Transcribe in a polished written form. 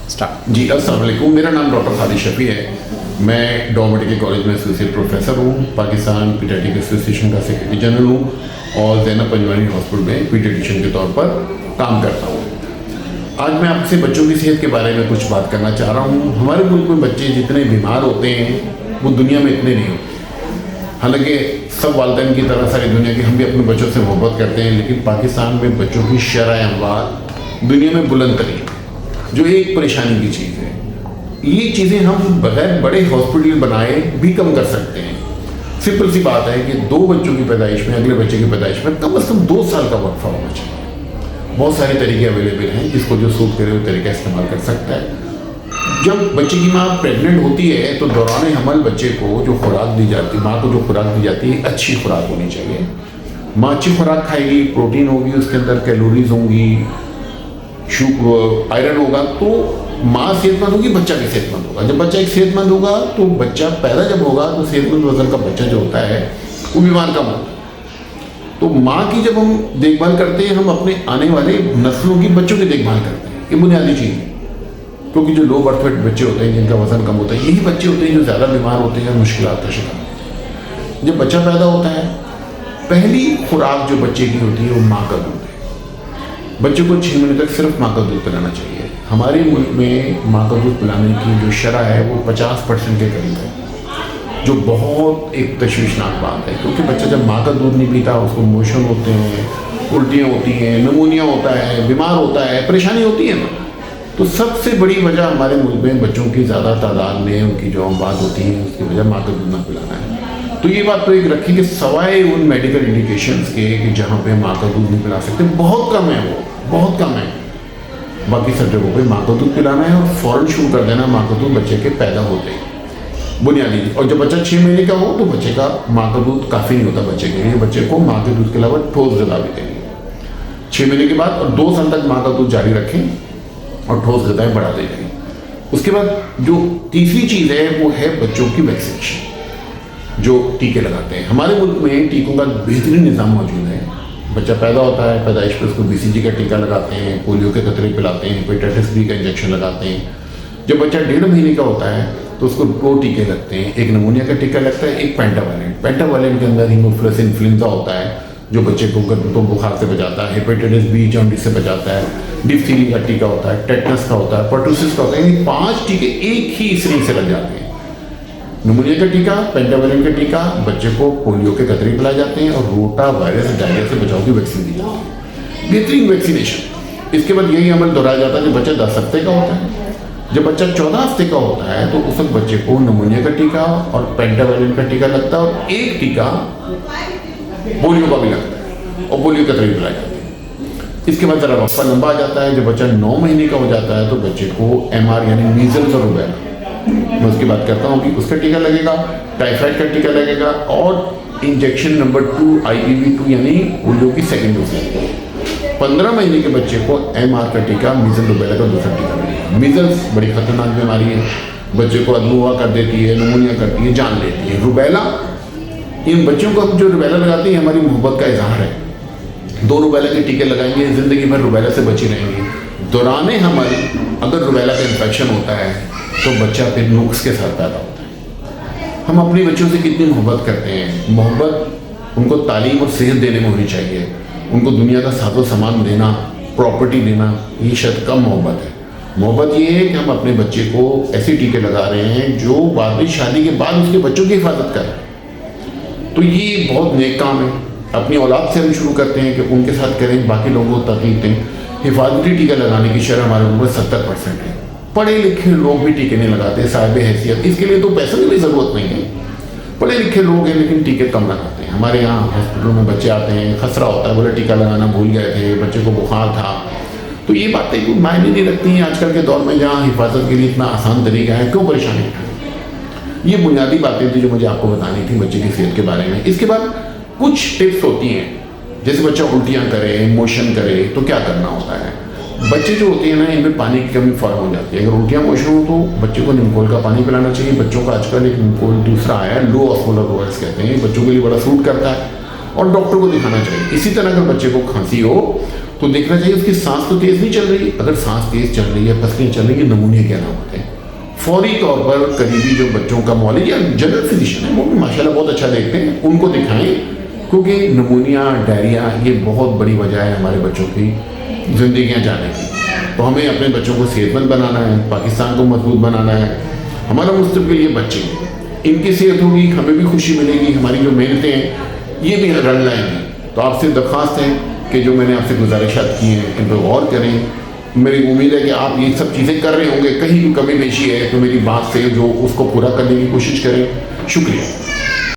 Start. जी अस्सलाम वालेकुम, मेरा नाम डॉक्टर खालिद शफी है। मैं डॉ मेडिकल कॉलेज में एसोसिएट प्रोफेसर हूँ। पाकिस्तान पीडियाट्रिक एसोसिएशन का सेक्रेटरी जनरल हूँ और ज़ैनब पंजवानी हॉस्पिटल में पीडियाट्रिशियन के तौर पर काम करता हूँ। आज मैं आपसे बच्चों की सेहत के बारे में कुछ बात करना चाह रहा हूँ। हमारे मुल्क में बच्चे जितने बीमार होते हैं वो दुनिया में इतने नहीं होते। हालांकि सब वालिदैन की तरह सारी दुनिया के हम भी अपने बच्चों से मोहब्बत करते हैं, लेकिन पाकिस्तान में बच्चों की शरह अमवात दुनिया में बुलंद तरीन, जो एक परेशानी की चीज़ है। ये चीज़ें हम बगैर बड़े हॉस्पिटल बनाए भी कम कर सकते हैं। सिंपल सी बात है कि 2 बच्चों की पैदाइश में, अगले बच्चे की पैदाइश में कम से कम 2 साल का वक्फा होना चाहिए। बहुत सारे तरीके अवेलेबल हैं, जिसको जो सूट करे वो तरीका इस्तेमाल कर सकता है। जब बच्चे की माँ प्रेग्नेंट होती है तो दौरान हमल बच्चे को जो खुराक दी जाती है, माँ को जो खुराक दी जाती है, अच्छी खुराक होनी चाहिए। माँ अच्छी खुराक खाएगी, प्रोटीन होगी, उसके अंदर कैलोरीज होंगी, आयरन होगा, तो माँ सेहतमंद होगी, बच्चा भी सेहतमंद होगा। जब बच्चा एक सेहतमंद होगा तो बच्चा पैदा जब होगा तो सेहतमंद वजन का बच्चा जो होता है वो बीमार कम होता है। तो माँ की जब हम देखभाल करते हैं, हम अपने आने वाले नस्लों की बच्चों की देखभाल करते हैं। ये बुनियादी चीज़ है, क्योंकि जो लो बर्थ वेट बच्चे होते हैं, जिनका वजन कम होता है, यही बच्चे होते हैं जो ज़्यादा बीमार होते हैं, मुश्किलात का शिकार होते हैं। जब बच्चा पैदा होता है, पहली खुराक जो बच्चे की होती है वो माँ का दूध है। बच्चे को 6 महीने तक सिर्फ माँ का दूध पिलाना चाहिए। हमारे मुल्क में माँ का दूध पिलाने की जो शरह है वो 50% के करीब है, जो बहुत एक तशवीशनाक बात है। क्योंकि बच्चा जब माँ का दूध नहीं पीता, उसको मोशन होते हैं, उल्टियाँ होती हैं, निमोनिया होता है, बीमार होता है, परेशानी होती है ना। तो सबसे बड़ी वजह हमारे मुल्क में बच्चों की ज़्यादा तादाद में उनकी जो बात होती है, उसकी वजह माँ का दूध ना पिलाना है। तो ये बात तो एक रखी कि सवाए उन मेडिकल इंडिकेशंस के कि जहाँ पे माँ का दूध नहीं पिला सकते, बहुत कम है, वो बहुत कम है। बाकी सब जगहों पे माँ का दूध पिलाना है और फ़ौरन शुरू कर देना माँ का दूध बच्चे के पैदा होते ही, बुनियादी। और जब बच्चा 6 महीने का हो तो बच्चे का माँ का दूध काफ़ी नहीं होता बच्चे के लिए। बच्चे को माँ के दूध के अलावा ठोस ग़िज़ा भी देंगे 6 महीने के बाद, और 2 साल तक माँ का दूध जारी रखें और ठोस ग़िज़ाएँ बढ़ाते जाएं। उसके बाद जो तीसरी चीज़ है वो है बच्चों की वैक्सीनेशन, जो टीके लगाते हैं। हमारे मुल्क में टीकों का बेहतरीन निज़ाम मौजूद है। बच्चा पैदा होता है, पैदाइश पर उसको BCG का टीका लगाते हैं, पोलियो के कतरे पिलाते हैं, हेपेटाइटिस B का इंजेक्शन लगाते हैं। जब बच्चा 1.5 महीने का होता है तो उसको 2 टीके लगते हैं। एक निमोनिया का टीका लगता है, एक पेंटावालेंट के अंदर हीमोफिलस इन्फ्लुएंजा होता है जो बच्चे को बुखार से बचाता है, हेपेटाइटिस B जॉन्डिस से बचाता है, डिप्थीरिया का टीका होता है, टेटनस का होता है, पर्टुसिस का होता है। ये 5 टीके एक ही सिरिंज से लग जाते हैं। निमोनिया का टीका, पेंटावालेंट का टीका, बच्चे को पोलियो के कतरे पिलाए जाते हैं और रोटा वायरस डायरिया से बचाव की वैक्सीन दी जाती है। बेहतरीन वैक्सीनेशन। इसके बाद यही अमल दोहराया जाता है जब बच्चा 10 हफ्ते का होता है। जब बच्चा 14 हफ्ते का होता है तो उस वक्त बच्चे को निमोनिया का टीका और पेंटावालेंट का टीका लगता है और एक टीका पोलियो का भी लगता है और पोलियो के कतरे पिलाए जाते हैं। इसके बाद जरा वक्फा लंबा आ जाता है। जब बच्चा 9 महीने का हो जाता है तो बच्चे को MR यानी मीजल्स और रूबेला, मैं उसकी बात करता हूँ कि उसका टीका लगेगा, टाइफाइड का टीका लगेगा और इंजेक्शन नंबर 2 IPV2 यानी पोलियो की सेकेंड डोज लगेगी। 15 महीने के बच्चे को MR का टीका, मीजल रूबेला का दूसरा टीका लगेगा। मीजल्स बड़ी खतरनाक बीमारी है, बच्चे को अदमुआ कर देती है, निमोनिया करती है, जान लेती है। रूबेला, इन बच्चों को जो रूबेला लगाती है हमारी मोहब्बत का इजहार है। 2 रूबेला के टीके लगाएंगे, ज़िंदगी भर रूबेला से बची रहेंगी। दौरान हमल अगर रूबेला का इन्फेक्शन होता है तो बच्चा फिर नुक्स के साथ पैदा होता है। हम अपने बच्चों से कितनी मोहब्बत करते हैं। मोहब्बत उनको तालीम और सेहत देने में होनी चाहिए, उनको दुनिया का साजो सामान देना, प्रॉपर्टी देना, ये शायद कम मोहब्बत है। मोहब्बत ये है कि हम अपने बच्चे को ऐसे टीके लगा रहे हैं जो बाद में शादी के बाद उसके बच्चों की हिफाजत कर रहे हैं। तो ये बहुत नेक काम है। अपनी औलाद से हम शुरू करते हैं कि उनके साथ करें, बाकी लोगों को तकलीफ दें। हिफाजती टीका लगाने की शरह हमारे मुल्क में 70% है। पढ़े लिखे लोग भी टीके नहीं लगाते, साहिब हैसियत, इसके लिए तो पैसों की भी ज़रूरत नहीं है। पढ़े लिखे लोग हैं लेकिन टीके कम लगाते हैं। हमारे यहाँ हॉस्पिटलों में बच्चे आते हैं, खसरा होता है, बोले टीका लगाना भूल गए थे, बच्चे को बुखार था। तो ये बातें कोई मायने नहीं रखती हैं। आजकल के दौर में जहाँ हिफाजत के लिए इतना आसान तरीका है, क्यों परेशानी उठानी। ये बुनियादी बातें थी जो मुझे आपको बतानी थी बच्चे की सेहत के बारे में। इसके बाद कुछ टिप्स होती हैं, जैसे बच्चा उल्टियाँ करे, मोशन करे तो क्या करना होता है। बच्चे जो होते हैं ना, इनमें पानी की कमी फॉर्म हो जाती है। अगर उल्टियाँ मोशन हो तो बच्चे को निमकोल का पानी पिलाना चाहिए। बच्चों का आजकल एक निमकोल दूसरा आया है, लो ऑस्मोलर ओएस कहते हैं, बच्चों के लिए बड़ा सूट करता है। और डॉक्टर को दिखाना चाहिए। इसी तरह अगर बच्चे को खांसी हो तो देखना चाहिए उसकी सांस तो तेज़ नहीं चल रही, अगर सांस तेज़ चल रही है, पसलियाँ चल रही है, निमोनिया क्या नाम होते हैं। फौरी तौर पर करीबी जो बच्चों का मौलिक या जनरल फिजिशियन है, वो भी माशाल्लाह बहुत अच्छा देखते हैं, उनको दिखाएं, क्योंकि निमोनिया, डायरिया ये बहुत बड़ी वजह है हमारे बच्चों की ज़िंदगियाँ जाने की। तो हमें अपने बच्चों को सेहतमंद बनाना है, पाकिस्तान को मजबूत बनाना है। हमारा मुस्तक़बिल ये बच्चे, इनकी सेहत होगी, हमें भी खुशी मिलेगी, हमारी जो मेहनतें हैं ये भी रंग लाएंगी। तो आपसे दरख्वास्त है कि जो मैंने आपसे गुजारिशात की हैं इन पर गौर करें। मेरी उम्मीद है कि आप ये सब चीज़ें कर रहे होंगे, कहीं भी कमी पेशी है तो मेरी बात से जो उसको पूरा करने की कोशिश करें। शुक्रिया।